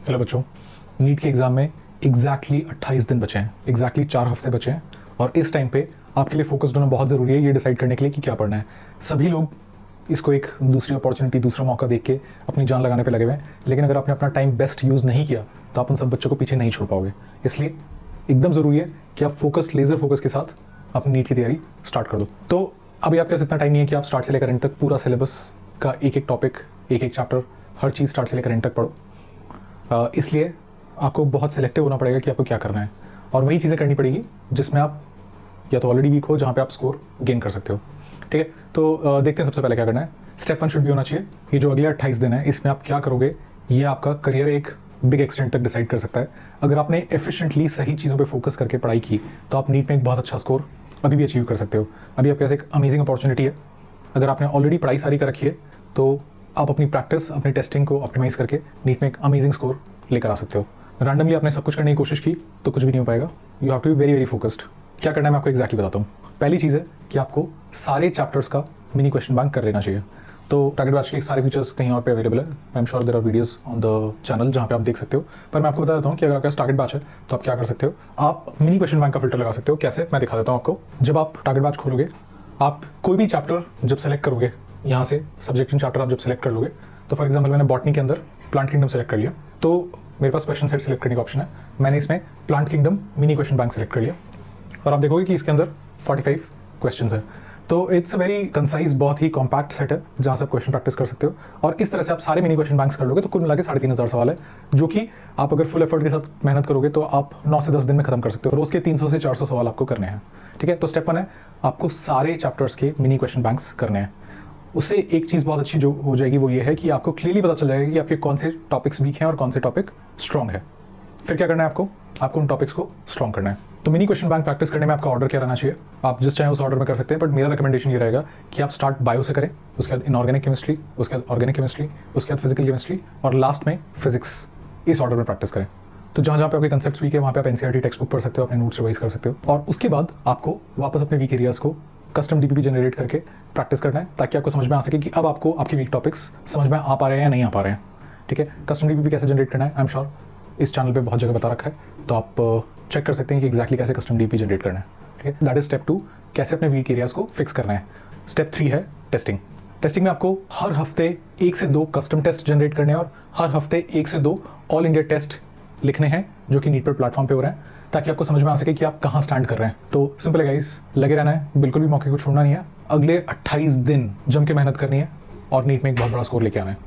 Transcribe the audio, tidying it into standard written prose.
Hello बच्चों, NEET के exam में एग्जैक्टली 28 दिन बचे हैं, एग्जैक्टली 4 हफ्ते बचे हैं और इस टाइम पे आपके लिए फोकस्ड होना बहुत ज़रूरी है ये डिसाइड करने के लिए कि क्या पढ़ना है। सभी लोग इसको एक दूसरी अपॉर्चुनिटी, दूसरा मौका देख के अपनी जान लगाने पे लगे हुए हैं, लेकिन अगर आपने अपना टाइम बेस्ट यूज़ नहीं किया तो आप उन सब बच्चों को पीछे नहीं छोड़ पाओगे। इसलिए एकदम ज़रूरी है कि आप फोकस, लेज़र फोकस के साथ अपनी नीट की तैयारी स्टार्ट कर दो। तो अभी आपके पास इतना टाइम नहीं है कि आप स्टार्ट से लेकर एंड तक पूरा सिलेबस का एक एक टॉपिक, एक एक चैप्टर, हर चीज़ स्टार्ट से लेकर एंड तक पढ़ो। इसलिए आपको बहुत सिलेक्टिव होना पड़ेगा कि आपको क्या करना है और वही चीज़ें करनी पड़ेगी जिसमें आप या तो ऑलरेडी वीक हो, जहाँ पे आप स्कोर गेन कर सकते हो। ठीक है, तो देखते हैं सबसे पहले क्या करना है। स्टेप 1 शुड भी होना चाहिए। ये जो अगले 28 दिन है इसमें आप क्या करोगे ये आपका करियर एक बिग एक्सटेंट तक डिसाइड कर सकता है। अगर आपने एफिशिएंटली सही चीज़ों पे फोकस करके पढ़ाई की तो आप नीट में एक बहुत अच्छा स्कोर अभी भी अचीव कर सकते हो। अभी आपके पास एक अमेजिंग अपॉर्चुनिटी है। अगर आपने ऑलरेडी पढ़ाई सारी कर रखी है तो आप अपनी प्रैक्टिस, अपनी टेस्टिंग को ऑप्टिमाइज़ करके नीट में एक अमेजिंग स्कोर लेकर आ सकते हो। रैंडमली आपने सब कुछ करने की कोशिश की तो कुछ भी नहीं हो पाएगा। You have to be very very focused. क्या करना है मैं आपको एक्जैक्टली बताता हूँ। पहली चीज़ है कि आपको सारे चैप्टर्स का मिनी क्वेश्चन बैंक कर लेना चाहिए। तो टारगेट बैच के सारे फीचर्स कहीं और पे अवेलेबल है। I am sure there are videos on the channel जहाँ पे आप देख सकते हो। पर मैं आपको बता देता हूँ कि अगर आपके पास टारगेट बैच है तो आप क्या कर सकते हो। आप मिनी क्वेश्चन बैंक का फिल्टर लगा सकते हो। कैसे, मैं दिखा देता हूँ आपको। जब आप टारगेट बैच खोलोगे, आप कोई भी चैप्टर जब सेलेक्ट करोगे, यहाँ से सब्जेक्ट चैप्टर आप जब सेलेक्ट कर लोगे, तो फॉर एग्जाम्पल मैंने बॉटनी के अंदर प्लांट किंगडम सेलेक्ट कर लिया, तो मेरे पास क्वेश्चन सेट सेलेक्ट करने का ऑप्शन है। मैंने इसमें plant kingdom mini question bank select कर लिया और आप देखोगे कि इसके अंदर 45 क्वेश्चंस है। तो इट्स अ वेरी कंसाइज, बहुत ही कॉम्पैक्ट सेट है जहाँ से आप क्वेश्चन प्रैक्टिस कर सकते हो। और इस तरह से आप सारे मिनी क्वेश्चन बैंक्स कर लोगे तो कुल मिला के 3500 सवाल है, जो कि आप अगर फुल एफर्ट के साथ मेहनत करोगे तो आप 9 से 10 दिन में खत्म कर सकते हो। रोज के 300 से 400 सवाल आपको करने हैं। ठीक है, तो स्टेप 1 है आपको सारे चैप्टर्स के मिनी क्वेश्चन बैंक्स करने हैं। उससे एक चीज़ बहुत अच्छी जो हो जाएगी वो ये है कि आपको क्लियरली पता चल जाएगा कि आपके कौन से टॉपिक्स वीक हैं और कौन से टॉपिक स्ट्रॉन्ग है। फिर क्या करना है आपको उन टॉपिक्स को स्ट्रॉन्ग करना है। तो मिनी क्वेश्चन बैंक प्रैक्टिस करने में आपका ऑर्डर क्या रहना चाहिए, आप जिस चाहे उस ऑर्डर में कर सकते हैं, बट मेरा रिकमेंडेशन ये रहेगा कि आप स्टार्ट बायो से करें, उसके बाद इनऑर्गेनिक केमिस्ट्री, उसके बाद ऑर्गेनिक केमिस्ट्री, उसके बाद फिजिकल केमिस्ट्री और लास्ट में फिजिक्स। इस ऑर्डर में प्रैक्टिस करें। तो जहाँ जहाँ पे आपके कंसेप्ट्स वीक है वहाँ पे आप एनसीईआरटी टेक्स्ट बुक पढ़ सकते हो, अपने नोट्स रिवाइज कर सकते हो और उसके बाद आपको वापस अपने वीक एरियाज को कस्टम डीपीपी जनरेट करके प्रैक्टिस करना है, ताकि आपको समझ में आ सके कि अब आपको आपके वीक टॉपिक्स समझ में आ पा रहे हैं या नहीं आ पा रहे हैं। ठीक है, कस्टम डीपीपी कैसे जनरेट करना है आई एम श्योर इस चैनल पे बहुत जगह बता रखा है, तो आप चेक कर सकते हैं कि एग्जैक्टली कैसे कस्टम डीपीपी जनरेट करना है। ठीक है, दैट इज स्टेप 2, कैसे अपने वीक एरियाज को फिक्स करना है। स्टेप 3 है टेस्टिंग। टेस्टिंग में आपको हर हफ्ते 1 से 2 कस्टम टेस्ट जनरेट करने हैं और हर हफ्ते 1 से 2 ऑल इंडिया टेस्ट लिखने हैं जो कि नीट पर प्लेटफॉर्म पे हो रहे हैं, ताकि आपको समझ में आ सके कि आप कहाँ स्टैंड कर रहे हैं। तो सिंपल है गाइस, लगे रहना है, बिल्कुल भी मौके को छोड़ना नहीं है। अगले 28 दिन जम के मेहनत करनी है और नीट में एक बहुत बड़ा स्कोर लेके आना है।